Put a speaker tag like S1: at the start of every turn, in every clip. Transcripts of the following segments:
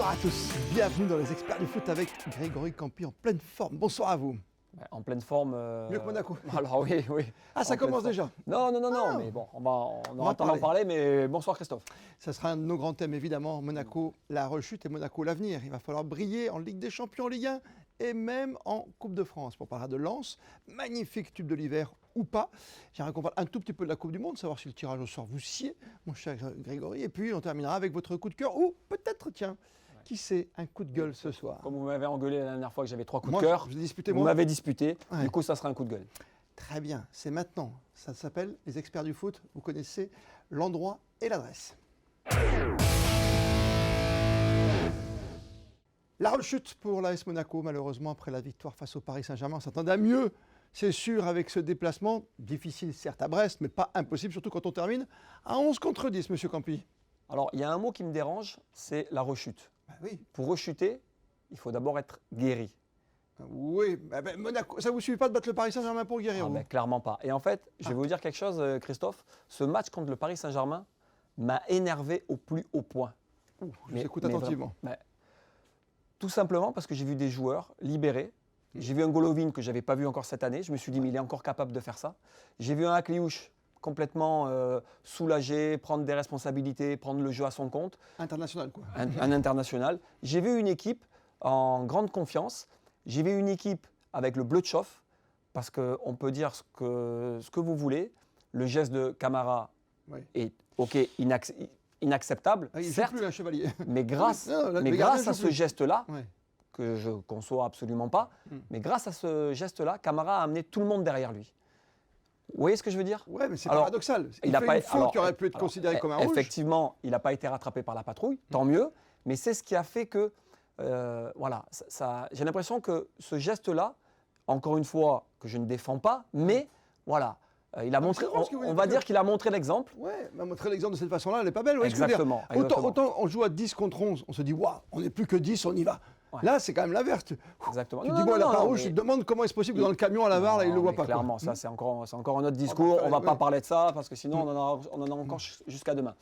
S1: Bonsoir à tous, bienvenue dans les experts du foot avec Grégory Campi en pleine forme. Bonsoir à vous.
S2: En pleine forme.
S1: Mieux que Monaco.
S2: Alors oui, oui.
S1: Ah, ça commence déjà.
S2: Non, mais bon, on aura le temps d'en parler, mais bonsoir Christophe.
S1: Ça sera un de nos grands thèmes évidemment, Monaco, la rechute et Monaco, l'avenir. Il va falloir briller en Ligue des Champions, en Ligue 1 et même en Coupe de France. On parlera de Lens, magnifique tube de l'hiver ou pas. J'aimerais qu'on parle un tout petit peu de la Coupe du Monde, savoir si le tirage au sort vous sied, mon cher Grégory. Et puis on terminera avec votre coup de cœur ou peut-être, tiens, qui sait, un coup de gueule ce soir.
S2: Comme vous m'avez engueulé la dernière fois que j'avais 3 coups de cœur, vous
S1: moi.
S2: m'avez disputé,
S1: Ouais.
S2: Du coup ça sera un coup de gueule.
S1: Très bien, c'est maintenant. Ça s'appelle les experts du foot. Vous connaissez l'endroit et l'adresse. La rechute pour l'AS Monaco, malheureusement, après la victoire face au Paris Saint-Germain. On s'attendait à mieux, c'est sûr, avec ce déplacement. Difficile, certes, à Brest, mais pas impossible, surtout quand on termine à 11 contre 10, monsieur Campi.
S2: Alors il y a un mot qui me dérange, c'est la rechute.
S1: Oui.
S2: Pour rechuter, il faut d'abord être guéri.
S1: Oui, Monaco, ça ne vous suffit pas de battre le Paris Saint-Germain pour guérir, vous
S2: Clairement pas. Et en fait, je vais vous dire quelque chose, Christophe. Ce match contre le Paris Saint-Germain m'a énervé au plus haut point.
S1: Je vous écoute attentivement.
S2: Tout simplement parce que j'ai vu des joueurs libérés. J'ai vu un Golovin que je n'avais pas vu encore cette année. Je me suis dit, mais il est encore capable de faire ça. J'ai vu un Akliouche complètement soulagé, prendre des responsabilités, prendre le jeu à son compte.
S1: International, quoi.
S2: Un international. J'ai vu une équipe en grande confiance. J'ai vu une équipe avec le bleu de chauffe, parce qu'on peut dire ce que vous voulez. Le geste de Camara est inacceptable,
S1: Il ne joue
S2: certes,
S1: plus un chevalier.
S2: mais grâce à ce geste-là, que je ne conçois absolument pas, mais grâce à ce geste-là, Camara a amené tout le monde derrière lui. Vous voyez ce que je veux dire?
S1: Oui, mais c'est paradoxal. Il fait une faute qui aurait pu être considérée comme un rouge.
S2: Effectivement, il n'a pas été rattrapé par la patrouille, tant mieux, mais c'est ce qui a fait que, j'ai l'impression que ce geste-là, encore une fois, que je ne défends pas, mais voilà, il a montré, on va dire qu'il a montré l'exemple.
S1: Oui, mais montrer l'exemple de cette façon-là, elle n'est pas belle. Ouais,
S2: exactement.
S1: Autant on joue à 10 contre 11, on se dit, waouh, on n'est plus que 10, on y va. Ouais. Là, c'est quand même l'inverse.
S2: Exactement.
S1: Tu dis, bon, la rouge, tu te demandes comment est-ce possible que dans le camion à la VAR, là, il ne le voit pas.
S2: Clairement, ça, c'est encore un autre discours. On ne va pas parler de ça, parce que sinon, on en a encore jusqu'à demain.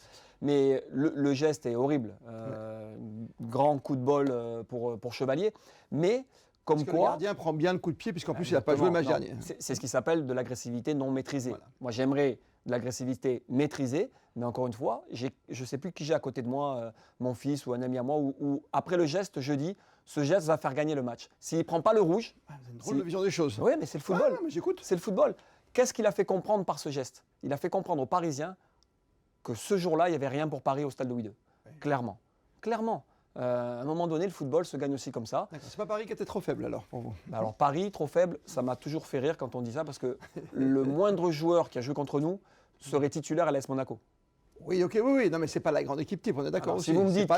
S2: Mais le geste est horrible. Grand coup de bol pour Chevalier. Mais comme
S1: parce que
S2: quoi,
S1: le gardien prend bien le coup de pied, puisqu'en plus, il n'a pas joué le match dernier.
S2: C'est ce qui s'appelle de l'agressivité non maîtrisée. Voilà. Moi, j'aimerais de l'agressivité maîtrisée, mais encore une fois, je ne sais plus qui j'ai à côté de moi, mon fils ou un ami à moi, où après le geste, je dis, ce geste va faire gagner le match. S'il ne prend pas le rouge...
S1: c'est une drôle de vision des choses.
S2: Oui, mais c'est le football.
S1: Mais j'écoute.
S2: C'est le football. Qu'est-ce qu'il a fait comprendre par ce geste? Il a fait comprendre aux Parisiens que ce jour-là, il n'y avait rien pour Paris au stade de Louis II. Oui. Clairement. Clairement. À un moment donné, le football se gagne aussi comme ça.
S1: C'est pas Paris qui était trop faible alors pour vous?
S2: Alors Paris, trop faible, ça m'a toujours fait rire quand on dit ça, parce que le moindre joueur qui a joué contre nous serait titulaire à l'AS Monaco.
S1: Oui, oui, non mais c'est pas la grande équipe type, on est d'accord aussi.
S2: Si vous me dites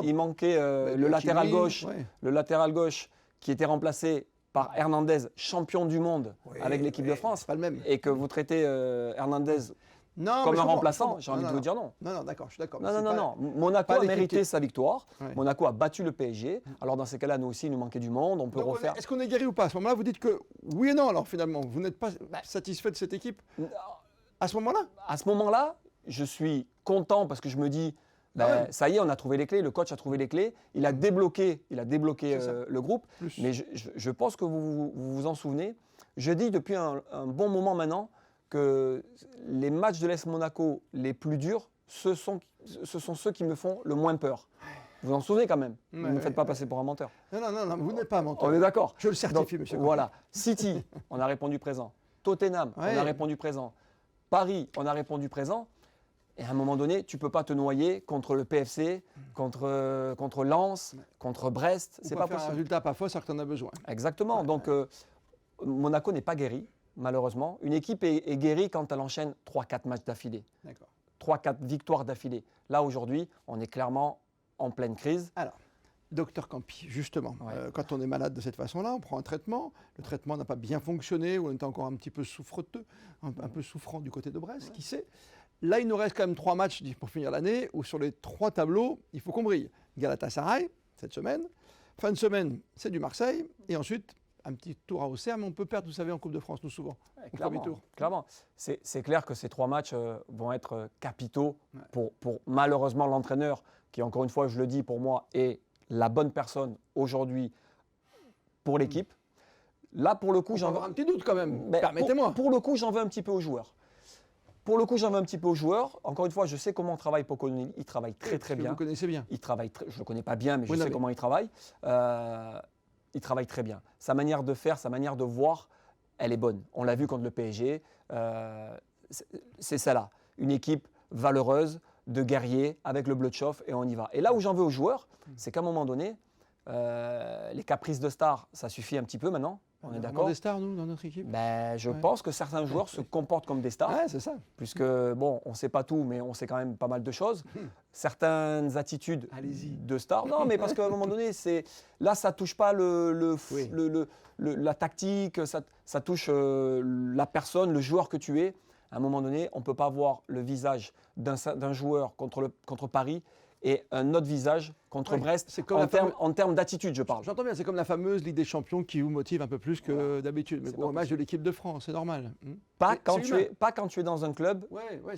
S2: qu'il manquait le latéral gauche, le latéral gauche qui était remplacé par Hernandez, champion du monde avec l'équipe de France,
S1: pas le même.
S2: Et que vous traitez Hernandez comme un remplaçant, j'ai envie de vous dire non.
S1: Non, d'accord, je suis d'accord.
S2: Non. Monaco a mérité sa victoire. Ouais. Monaco a battu le PSG. Alors dans ces cas-là, nous aussi, il nous manquait du monde. On peut refaire.
S1: Est-ce qu'on est guéri ou pas? À ce moment-là, vous dites que oui et non. Alors finalement, vous n'êtes pas satisfait de cette équipe à ce moment-là?
S2: À ce moment-là, je suis content parce que je me dis, ça y est, on a trouvé les clés. Le coach a trouvé les clés. Il a débloqué le groupe. Mais je pense que vous vous en souvenez. Je dis depuis un bon moment maintenant que les matchs de l'AS Monaco les plus durs, ce sont ceux qui me font le moins peur. Vous vous en souvenez quand même? Ne me faites pas passer pour un menteur.
S1: Non, vous n'êtes pas un menteur.
S2: On est d'accord.
S1: Je le certifie, monsieur.
S2: Voilà. City, on a répondu présent. Tottenham, on a répondu présent. Paris, on a répondu présent. Et à un moment donné, tu ne peux pas te noyer contre le PFC, contre Lens, contre Brest. C'est pas possible.
S1: Un résultat pas faux, c'est que tu en as besoin.
S2: Exactement. Donc, Monaco n'est pas guéri. Malheureusement, une équipe est guérie quand elle enchaîne 3-4 matchs d'affilée. 3-4 victoires d'affilée. Là, aujourd'hui, on est clairement en pleine crise.
S1: Alors, docteur Campi, justement, quand on est malade de cette façon-là, on prend un traitement. Le traitement n'a pas bien fonctionné, ou on est encore un petit peu souffreteux, un peu souffrant du côté de Brest, qui sait. Là, il nous reste quand même 3 matchs pour finir l'année, où sur les 3 tableaux, il faut qu'on brille. Galatasaray, cette semaine. Fin de semaine, c'est du Marseille. Et ensuite, un petit tour à Auxerre, mais on peut perdre, vous savez, en Coupe de France, nous souvent.
S2: Clairement. C'est clair que ces 3 matchs vont être capitaux pour malheureusement l'entraîneur qui encore une fois, je le dis pour moi, est la bonne personne aujourd'hui pour l'équipe. Là, pour le coup,
S1: j'en veux un petit doute quand même. Permettez-moi.
S2: Pour le coup, j'en veux un petit peu aux joueurs. Encore une fois, je sais comment travaille Pocognoli. Il travaille très bien.
S1: Vous connaissez bien.
S2: Je ne le connais pas bien, mais je sais comment il travaille. Il travaille très bien. Sa manière de faire, sa manière de voir, elle est bonne. On l'a vu contre le PSG. C'est ça là. Une équipe valeureuse, de guerriers, avec le Bloodshot, et on y va. Et là où j'en veux aux joueurs, c'est qu'à un moment donné, les caprices de stars, ça suffit un petit peu maintenant. On est d'accord.
S1: Des stars, nous, dans notre équipe.
S2: Je pense que certains joueurs se comportent comme des stars.
S1: C'est ça.
S2: Puisque, bon, on ne sait pas tout, mais on sait quand même pas mal de choses. Certaines attitudes de stars. Non, mais parce qu'à un moment donné, là, ça ne touche pas la tactique, ça touche la personne, le joueur que tu es. À un moment donné, on ne peut pas voir le visage d'un joueur contre Paris et un autre visage contre Brest, en termes d'attitude, je parle.
S1: J'entends bien, c'est comme la fameuse Ligue des Champions qui vous motive un peu plus que d'habitude. Mais au match de l'équipe de France, c'est normal.
S2: Pas quand tu es dans un club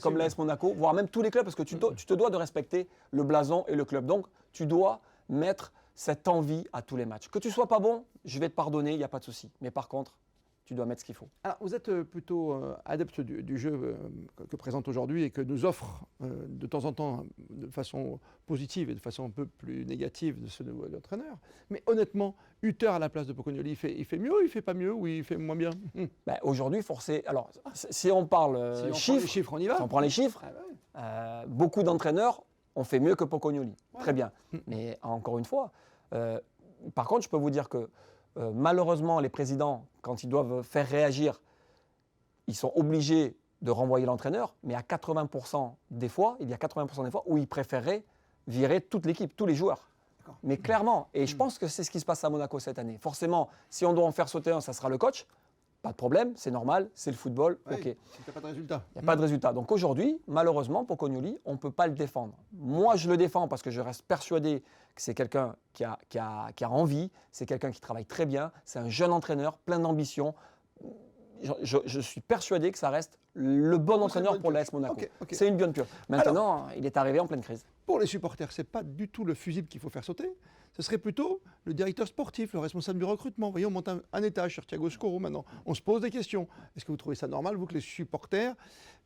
S2: comme l'AS Monaco, voire même tous les clubs, parce que tu te dois de respecter le blason et le club. Donc, tu dois mettre cette envie à tous les matchs. Que tu ne sois pas bon, je vais te pardonner, il n'y a pas de souci. Mais par contre, tu dois mettre ce qu'il faut.
S1: Alors, vous êtes plutôt adepte du jeu que présente aujourd'hui et que nous offre de temps en temps de façon positive et de façon un peu plus négative de ce nouveau entraîneur. Mais honnêtement, Hutter à la place de Pocognoli, il fait mieux, il fait pas mieux ou il fait moins bien?
S2: Aujourd'hui, forcé. Alors, si on parle
S1: chiffres, on y va.
S2: Si on prend les chiffres, beaucoup d'entraîneurs ont fait mieux que Pocognoli. Ouais. Très bien. Mais encore une fois, par contre, je peux vous dire que malheureusement, les présidents, quand ils doivent faire réagir, ils sont obligés de renvoyer l'entraîneur, mais à 80% des fois, il y a 80% des fois où ils préféreraient virer toute l'équipe, tous les joueurs. Mais clairement, et je pense que c'est ce qui se passe à Monaco cette année. Forcément, si on doit en faire sauter un, ça sera le coach. Pas de problème, c'est normal, c'est le football, ok.
S1: Il n'y a pas de résultat.
S2: Il n'y a pas de résultat. Donc aujourd'hui, malheureusement, Pocognoli, on ne peut pas le défendre. Moi, je le défends parce que je reste persuadé que c'est quelqu'un qui a envie, c'est quelqu'un qui travaille très bien, c'est un jeune entraîneur, plein d'ambition. Je suis persuadé que ça reste le bon entraîneur pour l'AS Monaco. Okay. C'est une bonne pure. Maintenant, il est arrivé en pleine crise.
S1: Pour les supporters, ce n'est pas du tout le fusible qu'il faut faire sauter. Ce serait plutôt le directeur sportif, le responsable du recrutement. Vous voyez, on monte un étage sur Thiago Scoro maintenant. On se pose des questions. Est-ce que vous trouvez ça normal, vous, que les supporters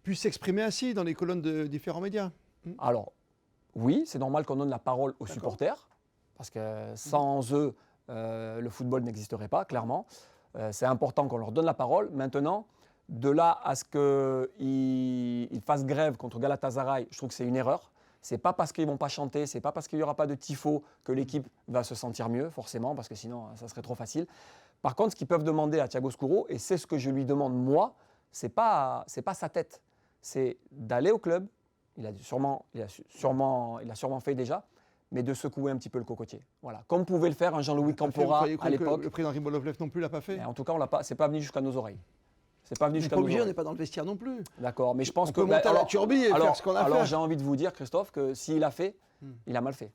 S1: puissent s'exprimer ainsi dans les colonnes de différents médias?
S2: Alors, oui, c'est normal qu'on donne la parole aux supporters, parce que sans eux, le football n'existerait pas, clairement. C'est important qu'on leur donne la parole. Maintenant, de là à ce qu'ils fassent grève contre Galatasaray, je trouve que c'est une erreur. Ce n'est pas parce qu'ils ne vont pas chanter, ce n'est pas parce qu'il n'y aura pas de tifo que l'équipe va se sentir mieux, forcément, parce que sinon, ça serait trop facile. Par contre, ce qu'ils peuvent demander à Thiago Scuro, et c'est ce que je lui demande moi, ce n'est pas sa tête. C'est d'aller au club, il a sûrement fait déjà, mais de secouer un petit peu le cocotier. Voilà. Comme pouvait le faire un Jean-Louis Campora à l'époque.
S1: Le président Ribolovlev non plus l'a pas fait.
S2: Mais en tout cas, ce n'est pas venu jusqu'à nos oreilles. C'est pas venu jusqu'à
S1: nous. On n'est pas dans le vestiaire non plus.
S2: D'accord, mais je pense
S1: on peut monter à la turbine et faire ce qu'on a fait.
S2: Alors j'ai envie de vous dire, Christophe, que s'il a fait, il a mal fait.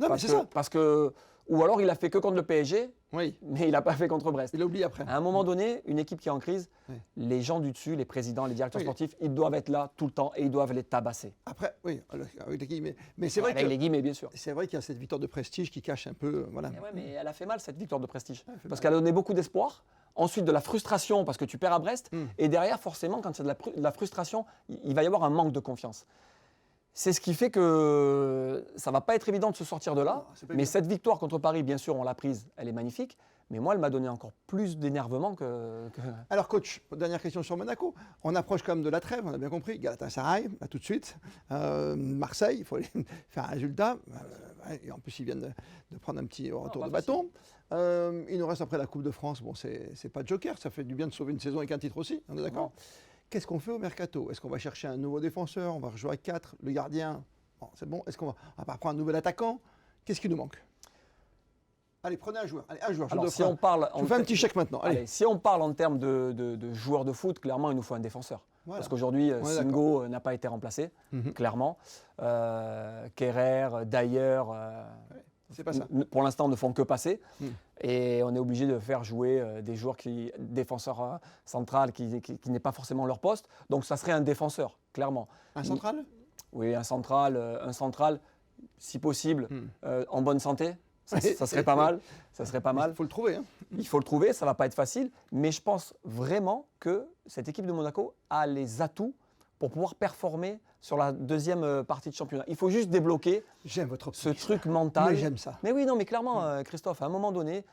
S1: Non, mais c'est ça.
S2: Parce que, ou alors il a fait que contre le PSG,
S1: mais
S2: il n'a pas fait contre Brest.
S1: Il a oublié après.
S2: À un moment donné, une équipe qui est en crise, les gens du dessus, les présidents, les directeurs sportifs, ils doivent être là tout le temps et ils doivent les tabasser.
S1: Après, oui, avec les guillemets. Mais c'est vrai
S2: avec les guillemets, bien sûr.
S1: C'est vrai qu'il y a cette victoire de prestige qui cache un peu. Voilà.
S2: Mais elle a fait mal, cette victoire de prestige. Parce qu'elle a donné beaucoup d'espoir. Ensuite, de la frustration parce que tu perds à Brest. Et derrière, forcément, quand il y a de la frustration, il va y avoir un manque de confiance. C'est ce qui fait que ça ne va pas être évident de se sortir de là. Mais cette victoire contre Paris, bien sûr, on l'a prise, elle est magnifique. Mais moi, elle m'a donné encore plus d'énervement que...
S1: Alors, coach, dernière question sur Monaco. On approche quand même de la trêve, on a bien compris. Galatasaray, là, tout de suite. Marseille, il faut aller faire un résultat. Et en plus, ils viennent de prendre un petit retour de bâton. Il nous reste après la Coupe de France. Bon, c'est pas joker, ça fait du bien de sauver une saison avec un titre aussi, on est d'accord? Qu'est-ce qu'on fait au mercato? Est-ce qu'on va chercher un nouveau défenseur? On va rejouer à 4, le gardien? Bon, c'est bon. Est-ce qu'on va pas prendre un nouvel attaquant? Qu'est-ce qui nous manque? Allez, prenez un joueur. Allez, un joueur.
S2: Alors, si on parle,
S1: je vous fais un petit chèque maintenant.
S2: Allez, si on parle en termes de joueurs de foot, clairement, il nous faut un défenseur. Voilà. Parce qu'aujourd'hui, Singo n'a pas été remplacé, clairement. Kerrer, Dyer,
S1: c'est pas ça.
S2: Pour l'instant, ne font que passer. Et on est obligé de faire jouer des joueurs défenseurs centrales qui n'est pas forcément leur poste. Donc, ça serait un défenseur, clairement.
S1: Un central?
S2: Oui, un central. si possible, en bonne santé. Ça serait pas mal. Ça serait pas mal.
S1: Il faut le trouver. Hein.
S2: Il faut le trouver, ça ne va pas être facile. Mais je pense vraiment que cette équipe de Monaco a les atouts pour pouvoir performer sur la deuxième partie de championnat. Il faut juste débloquer ce truc mental.
S1: Mais j'aime ça.
S2: Mais oui, non, mais clairement, Christophe, à un moment donné,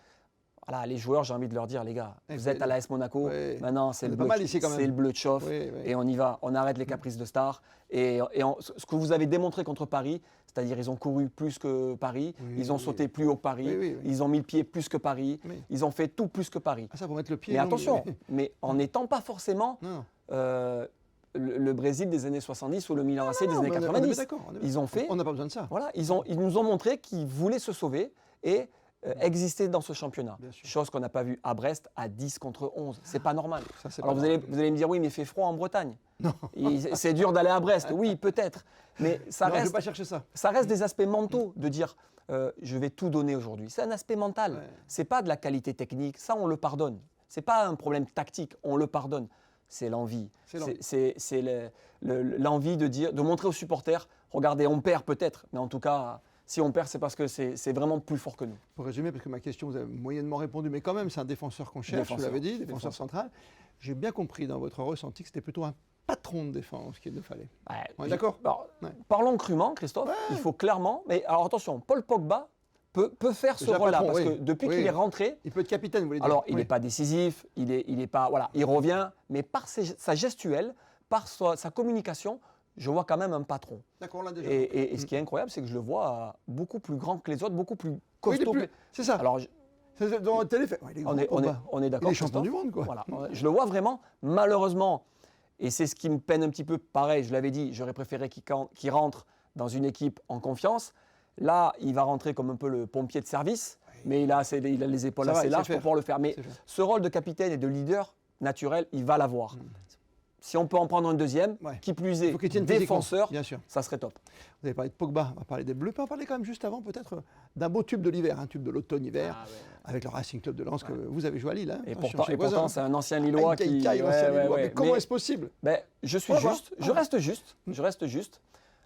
S2: voilà, les joueurs, j'ai envie de leur dire, les gars, vous êtes à l'AS Monaco, maintenant c'est le bleu de chauffe, et on y va, on arrête les caprices de stars. Et ce que vous avez démontré contre Paris, c'est-à-dire ils ont couru plus que Paris, ils ont sauté plus haut que Paris, ils ont mis le pied plus que Paris, ils ont fait tout plus que Paris.
S1: Ah, ça pour mettre le pied.
S2: Mais attention, mais en n'étant pas forcément le Brésil des années 70 ou le Milan AC des années 90. Ils ont fait.
S1: On n'a pas besoin de ça.
S2: Voilà, ils nous ont montré qu'ils voulaient se sauver et exister dans ce championnat. Chose qu'on n'a pas vue à Brest à 10 contre 11. C'est pas normal. Alors vous allez me dire, oui, mais il fait froid en Bretagne.
S1: Non.
S2: C'est dur d'aller à Brest. Oui, peut-être. Mais ça reste.
S1: Je vais pas chercher ça.
S2: Ça reste des aspects mentaux de dire. Je vais tout donner aujourd'hui. C'est un aspect mental. C'est pas de la qualité technique. Ça, on le pardonne. C'est pas un problème tactique. On le pardonne. C'est l'envie. C'est l'envie de montrer aux supporters, regardez, on perd peut-être, mais en tout cas, si on perd, c'est parce que c'est vraiment plus fort que nous.
S1: Pour résumer, parce que ma question, vous avez moyennement répondu, mais quand même, c'est un défenseur qu'on cherche, vous l'avez dit, défenseur central. J'ai bien compris dans votre ressenti que c'était plutôt un patron de défense qu'il nous fallait. On est d'accord ?
S2: Parlons crûment, Christophe. Il faut clairement, mais alors attention, Paul Pogba peut faire ce rôle-là, parce que depuis qu'il est rentré,
S1: il peut être capitaine, vous voulez dire.
S2: Alors, il n'est pas décisif, il est pas, voilà, il revient, mais par sa gestuelle, par sa communication, je vois quand même un patron.
S1: D'accord, on l'a déjà.
S2: Et ce qui est incroyable, c'est que je le vois beaucoup plus grand que les autres, beaucoup plus costaud.
S1: C'est ça.
S2: Alors,
S1: dans la télé,
S2: on est d'accord.
S1: Il est champion du monde, quoi.
S2: Voilà, je le vois vraiment, malheureusement, et c'est ce qui me peine un petit peu. Pareil, je l'avais dit, j'aurais préféré qu'il rentre dans une équipe en confiance. Là, il va rentrer comme un peu le pompier de service, mais il a les épaules assez larges pour pouvoir le faire. Mais ce rôle de capitaine et de leader naturel, il va l'avoir. Si on peut en prendre un deuxième, qui plus est défenseur, ça serait top.
S1: Vous avez parlé de Pogba, on va parler des Bleus, on va parler quand même juste avant peut-être d'un beau tube de l'hiver, un tube de l'automne-hiver, avec le Racing Club de Lens que vous avez joué à Lille. Hein,
S2: et pourtant, c'est un ancien Lillois qui...
S1: Mais comment est-ce possible ?
S2: Je suis juste, je reste juste.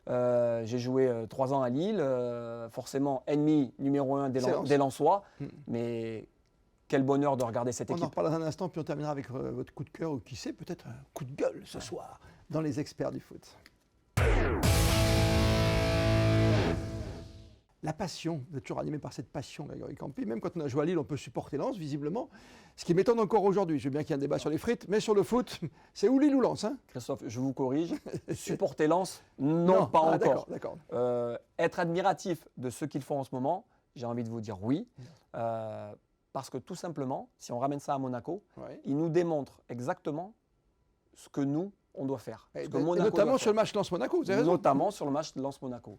S2: J'ai joué 3 ans à Lille, forcément ennemi numéro 1 des Lensois, mais quel bonheur de regarder cette équipe.
S1: On en reparlera dans un instant, puis on terminera avec votre coup de cœur, ou qui sait, peut-être un coup de gueule ce soir, dans les experts du foot. La passion, vous êtes toujours animé par cette passion, Grégory Campi. Même quand on a joué à Lille, on peut supporter Lens, visiblement. Ce qui m'étonne encore aujourd'hui, je veux bien qu'il y ait un débat sur les frites, mais sur le foot, c'est ou Lille ou Lens. Hein.
S2: Christophe, je vous corrige. Supporter Lens, non, pas encore.
S1: D'accord.
S2: Être admiratif de ce qu'ils font en ce moment, j'ai envie de vous dire oui. Parce que tout simplement, si on ramène ça à Monaco, ils nous démontrent exactement ce que nous, on doit faire.
S1: Et notamment sur le match Lens-Monaco, vous avez raison.
S2: Notamment sur le match Lens-Monaco.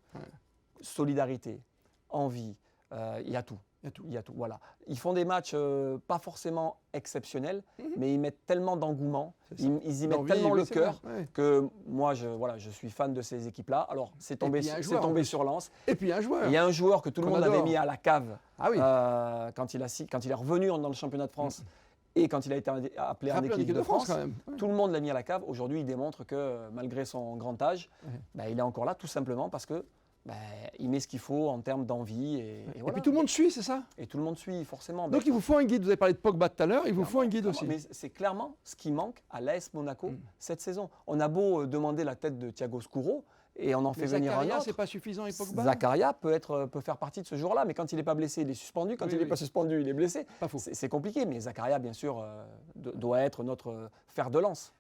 S2: Solidarité, envie, il y a tout. Il y a tout, voilà. Ils font des matchs pas forcément exceptionnels, mais ils mettent tellement d'engouement, ils y mettent tellement le cœur que moi, je suis fan de ces équipes-là. Alors, c'est tombé sur Lens.
S1: Et puis un joueur.
S2: Il y a un joueur que tout le monde avait mis à la cave quand il est revenu dans le championnat de France. Et quand il a été appelé en équipe de France, tout le monde l'a mis à la cave. Aujourd'hui, il démontre que malgré son grand âge, il est encore là tout simplement parce que il met ce qu'il faut en termes d'envie. Et voilà.
S1: Et puis tout le monde suit, c'est ça ?
S2: Et tout le monde suit, forcément.
S1: Donc il vous faut un guide. Vous avez parlé de Pogba tout à l'heure, il vous faut un guide aussi.
S2: Mais c'est clairement ce qui manque à l'AS Monaco cette saison. On a beau demander la tête de Thiago Scuro, et on en fait venir un autre.
S1: C'est pas suffisant et Pogba.
S2: Zakaria peut faire partie de ce jour-là, mais quand il n'est pas blessé, il est suspendu. Quand il n'est pas suspendu, il est blessé. C'est compliqué, mais Zakaria, bien sûr, doit être notre fer de lance.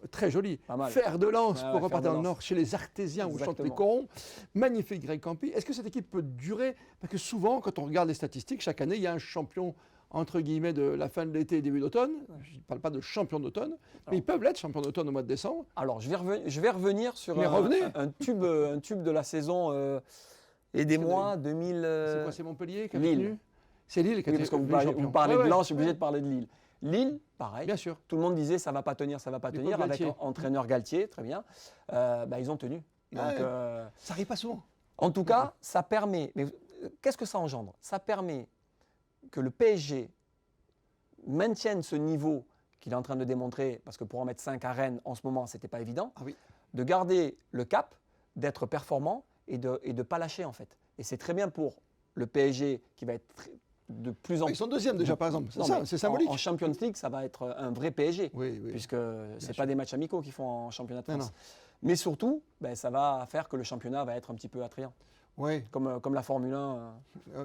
S1: Très joli. Fer de lance pour repartir dans le Nord, chez les Artésiens où chantent les corons. Magnifique, Greg Campi. Est-ce que cette équipe peut durer ? Parce que souvent, quand on regarde les statistiques, chaque année, il y a un champion entre guillemets de la fin de l'été et début d'automne. Je ne parle pas de champion d'automne, mais ils peuvent l'être champion d'automne au mois de décembre.
S2: Alors, je vais revenir sur un tube de la saison, aidez-moi, 2000...
S1: C'est quoi, c'est Montpellier qui a
S2: Lille.
S1: C'est Lille qui a été
S2: parce que vous parlez de Lens, je suis obligé de parler de Lille. Lille, pareil.
S1: Bien sûr.
S2: Tout le monde disait ça ne va pas tenir, avec entraîneur Galtier, très bien. Ils ont tenu. Donc,
S1: ça n'arrive pas souvent.
S2: En tout cas, ça permet... Mais qu'est-ce que ça engendre ? Ça permet que le PSG maintienne ce niveau qu'il est en train de démontrer, parce que pour en mettre 5 à Rennes en ce moment, ce n'était pas évident, de garder le cap, d'être performant et de ne pas lâcher en fait. Et c'est très bien pour le PSG qui va être de plus en plus.
S1: Ils sont deuxièmes déjà, par exemple. C'est symbolique.
S2: En Champions League, ça va être un vrai PSG, puisque ce n'est pas des matchs amicaux qu'ils font en championnat de France. Non. Mais surtout, ça va faire que le championnat va être un petit peu attrayant.
S1: Oui.
S2: Comme la Formule 1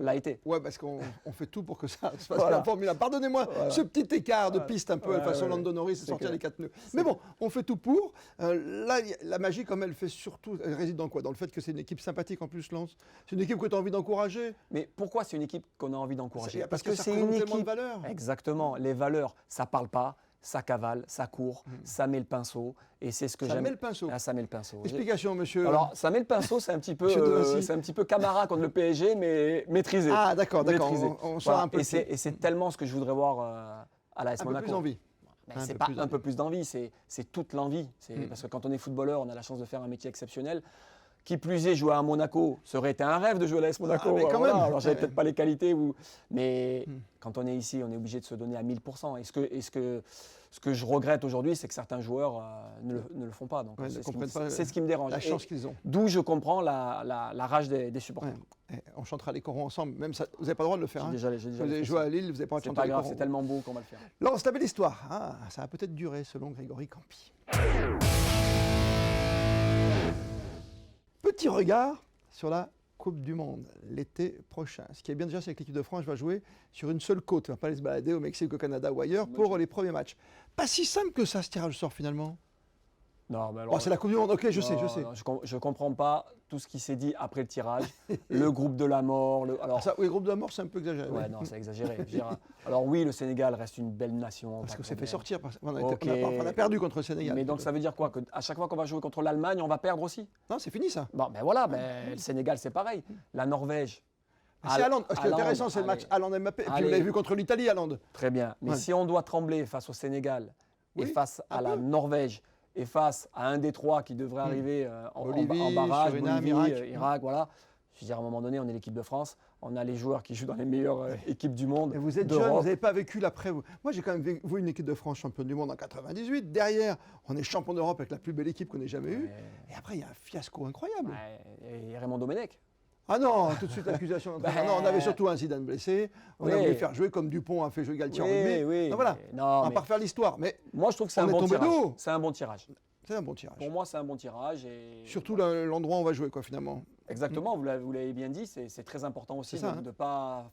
S2: l'a été.
S1: Oui, parce qu'on fait tout pour que ça se passe la Formule 1. Pardonnez-moi ce petit écart de piste un peu façon Lando Norris et sortir les 4 pneus. Mais bon, on fait tout pour. Là, la magie, comme elle fait surtout, elle réside dans quoi? Dans le fait que c'est une équipe sympathique en plus, Lens. C'est une équipe que tu as envie d'encourager.
S2: Mais pourquoi c'est une équipe qu'on a envie d'encourager?
S1: Parce que c'est une équipe tellement de valeurs.
S2: Exactement. Les valeurs, ça ne parle pas. Ça cavale, ça court, ça met le pinceau, et c'est ce que j'aime.
S1: Ça met le pinceau.
S2: Ah, ça met le pinceau.
S1: Explication, monsieur.
S2: Alors, ça met le pinceau, c'est un petit peu, Camara contre le PSG, mais maîtrisé.
S1: Ah, d'accord. On sort un peu.
S2: Et c'est tellement ce que je voudrais voir à l'AS Monaco.
S1: Un peu plus envie.
S2: C'est pas un peu plus d'envie, c'est toute l'envie. Parce que quand on est footballeur, on a la chance de faire un métier exceptionnel. Qui plus est, jouer à Monaco, ça aurait été un rêve de jouer à l'AS Monaco.
S1: Mais quand même.
S2: Alors, j'avais peut-être pas les qualités. Mais quand on est ici, on est obligé de se donner à 1000%. Et ce que je regrette aujourd'hui, c'est que certains joueurs ne le font pas. Donc, c'est ce qui me dérange.
S1: La chance qu'ils ont.
S2: D'où je comprends la rage des supporters.
S1: On chantera les corons ensemble. Même ça, vous n'avez pas le droit de le faire.
S2: J'ai déjà
S1: vous avez joué à Lille, vous n'avez pas le droit de chanter.
S2: C'est pas grave, c'est tellement beau qu'on va le faire.
S1: Lance la belle histoire. Ça a peut-être duré, selon Grégory Campi. Petit regard sur la Coupe du Monde l'été prochain. Ce qui est bien déjà, c'est que l'équipe de France va jouer sur une seule côte. Elle ne va pas aller se balader au Mexique, au Canada ou ailleurs pour les premiers matchs. Pas si simple que ça, ce tirage au sort finalement.
S2: Non, mais alors,
S1: c'est la Coupe du Monde, ok, je sais.
S2: Non, je ne comprends pas tout ce qui s'est dit après le tirage. Le groupe de la mort.
S1: Le groupe de la mort, c'est un peu exagéré.
S2: Ouais, non, c'est exagéré. Alors oui, le Sénégal reste une belle nation.
S1: Parce qu'on s'est fait sortir. On a perdu contre le Sénégal.
S2: Mais donc ça veut dire quoi? Qu'à chaque fois qu'on va jouer contre l'Allemagne, on va perdre aussi?
S1: Non, c'est fini ça.
S2: Bon, voilà, le Sénégal, c'est pareil. La Norvège.
S1: C'est Haaland. Ce qui est intéressant, c'est le match Haaland-Mbappé. Et puis vous l'avez vu contre l'Italie, Haaland.
S2: Très bien. Mais si on doit trembler face au Sénégal et face à la Norvège, et face à un des trois qui devrait arriver en barrage, Bolivie, Irak, voilà. Je veux dire, à un moment donné, on est l'équipe de France, on a les joueurs qui jouent dans les meilleures équipes du monde.
S1: Et vous êtes jeune, vous n'avez pas vécu l'après. Moi, j'ai quand même vu une équipe de France championne du monde en 98. Derrière, on est champion d'Europe avec la plus belle équipe qu'on ait jamais eue. Et après, il y a un fiasco incroyable.
S2: Et Raymond Domenech.
S1: Ah non, tout de suite l'accusation. Non, on avait surtout un Zidane blessé. On a voulu faire jouer comme Dupont a fait jouer Galtier en rugby. Donc voilà, on va pas refaire l'histoire. Mais
S2: moi, je trouve que c'est un bon tirage. C'est un bon tirage.
S1: C'est un bon tirage.
S2: Pour moi, c'est un bon tirage.
S1: Surtout l'endroit où on va jouer, quoi, finalement.
S2: Exactement, vous l'avez bien dit, c'est très important aussi de ne pas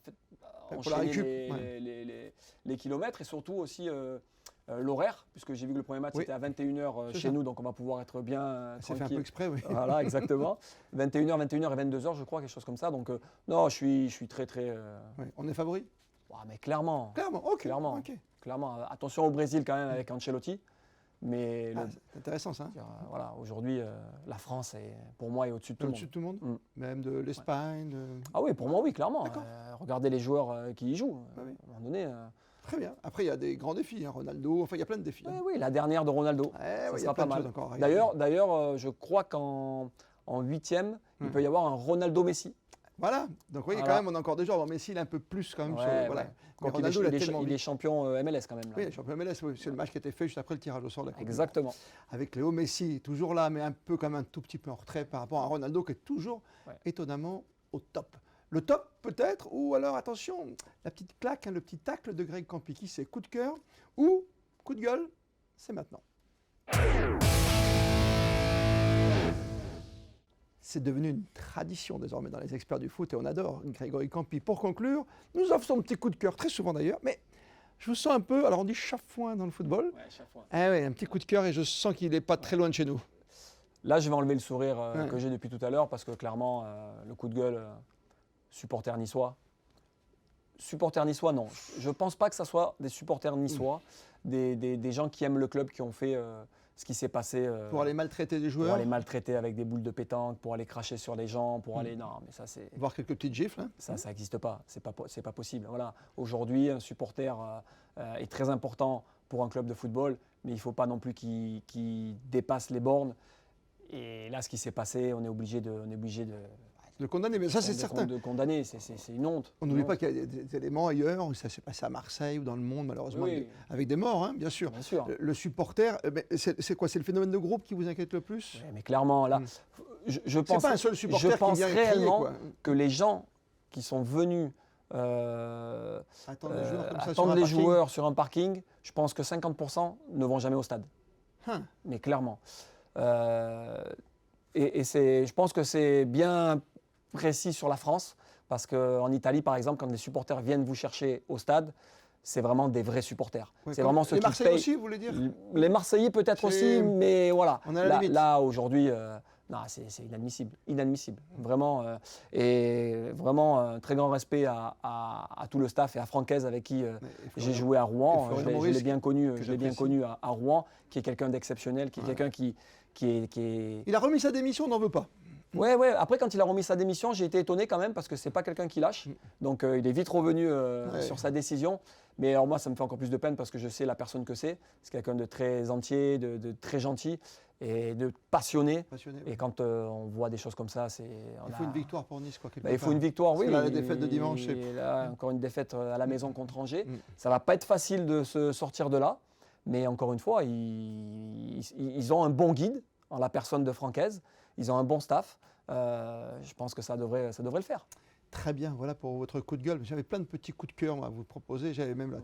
S2: enchaîner les kilomètres et surtout aussi l'horaire, puisque j'ai vu que le premier match c'était à 21h chez nous, donc on va pouvoir être bien
S1: tranquille. C'est fait un peu exprès, oui.
S2: Voilà, exactement. 21h et 22h, je crois, quelque chose comme ça. Donc non, je suis très, très...
S1: Oui. On est favori?
S2: Mais clairement. Clairement. Attention au Brésil quand même avec Ancelotti. Mais
S1: c'est intéressant ça.
S2: Voilà, aujourd'hui, la France, pour moi, est au-dessus de tout le monde.
S1: Au-dessus de tout le monde Même de l'Espagne
S2: Ah oui, pour moi, oui, clairement. Regardez les joueurs qui y jouent. À un moment donné...
S1: Très bien. Après, il y a des grands défis. Ronaldo, enfin, il y a plein de défis.
S2: Oui, la dernière de Ronaldo. Ça sera pas mal. D'ailleurs, je crois qu'en huitième, il peut y avoir un Ronaldo-Messi.
S1: Voilà, donc vous voyez quand même, on a encore des joueurs. Messi, il est un peu plus quand même.
S2: Ronaldo, il est champion MLS quand même. Là.
S1: Oui, champion MLS, c'est le match qui a été fait juste après le tirage au sort de la Coupe.
S2: Exactement.
S1: Avec Léo Messi, toujours là, mais un peu comme un tout petit peu en retrait par rapport à Ronaldo, qui est toujours étonnamment au top. Le top peut-être, ou alors attention, la petite claque, le petit tacle de Greg Campi, qui c'est coup de cœur ou coup de gueule, c'est maintenant. C'est devenu une tradition désormais dans les experts du foot et on adore Grégory Campi. Pour conclure, nous offre son petit coup de cœur, très souvent d'ailleurs, mais je vous sens un peu, alors on dit chafouin dans le football.
S2: Ouais, chafouin.
S1: Un petit coup de cœur et je sens qu'il n'est pas très loin de chez nous.
S2: Là, je vais enlever le sourire que j'ai depuis tout à l'heure parce que clairement, le coup de gueule, supporter niçois. Supporters niçois, non. Je ne pense pas que ce soit des supporters niçois, des gens qui aiment le club, qui ont fait... ce qui s'est passé...
S1: pour aller maltraiter des joueurs.
S2: Pour aller maltraiter avec des boules de pétanque, pour aller cracher sur les gens, pour aller... Non, mais ça c'est...
S1: Voir quelques petites gifles. Hein.
S2: Ça n'existe pas. C'est pas possible. Voilà. Aujourd'hui, un supporter est très important pour un club de football, mais il ne faut pas non plus qu'il dépasse les bornes. Et là, ce qui s'est passé, on est obligé de
S1: De condamner, mais ça c'est certain.
S2: De condamner, c'est une honte.
S1: On n'oublie pas qu'il y a des éléments ailleurs, où ça s'est passé à Marseille ou dans le monde malheureusement, avec des morts, hein, bien sûr.
S2: Bien sûr.
S1: Le supporter, c'est quoi? C'est le phénomène de groupe qui vous inquiète le plus?
S2: Mais clairement, là, je pense,
S1: pas un seul supporter
S2: je pense
S1: qui vient
S2: réellement
S1: crier,
S2: que les gens qui sont venus
S1: attendre
S2: les joueurs sur un parking, je pense que 50% ne vont jamais au stade. Mais clairement. Je pense que c'est bien précis sur la France, parce qu'en Italie, par exemple, quand les supporters viennent vous chercher au stade, c'est vraiment des vrais supporters.
S1: Ouais,
S2: c'est vraiment ceux
S1: les
S2: qui
S1: Marseillais
S2: payent.
S1: aussi, vous voulez dire?
S2: Les Marseillais peut-être aussi, mais voilà.
S1: On est à la limite.
S2: Là aujourd'hui, non, c'est inadmissible. Inadmissible. Vraiment. Et vraiment, un très grand respect à tout le staff et à Francaise avec qui j'ai joué à Rouen. Je l'ai bien connu à Rouen, qui est quelqu'un d'exceptionnel, qui est quelqu'un qui est...
S1: Il a remis sa démission, on n'en veut pas.
S2: Ouais. Après, quand il a remis sa démission, j'ai été étonné quand même parce que c'est pas quelqu'un qui lâche. Donc, il est vite revenu sur sa décision. Mais alors moi, ça me fait encore plus de peine parce que je sais la personne que c'est. C'est quelqu'un de très entier, de très gentil et de passionné. Et quand on voit des choses comme ça,
S1: il faut une victoire pour Nice, quoi.
S2: Il faut une victoire, oui.
S1: La défaite de dimanche.
S2: Là, encore une défaite à la maison contre Angers. Ça va pas être facile de se sortir de là. Mais encore une fois, ils ont un bon guide en la personne de Francaise. Ils ont un bon staff. Je pense que ça devrait le faire.
S1: Très bien, voilà pour votre coup de gueule. J'avais plein de petits coups de cœur à vous proposer. J'avais même la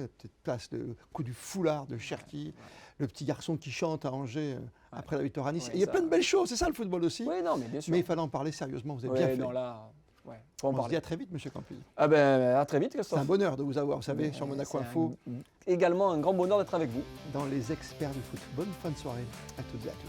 S1: petite place, le coup du foulard de Cherki, le petit garçon qui chante à Angers après la victoire à Nice. Et il y a plein de belles choses, c'est ça le football aussi.
S2: Oui, non, mais bien sûr.
S1: Mais il fallait en parler sérieusement, vous avez bien fait.
S2: Non, là, faut en
S1: On
S2: parler.
S1: se dit à très vite, monsieur Campus.
S2: Ah ben, à très vite, Christophe.
S1: C'est un bonheur de vous avoir, vous savez, sur Monaco Info.
S2: Également un grand bonheur d'être avec vous.
S1: Dans les experts du foot. Bonne fin de soirée à toutes et à tous.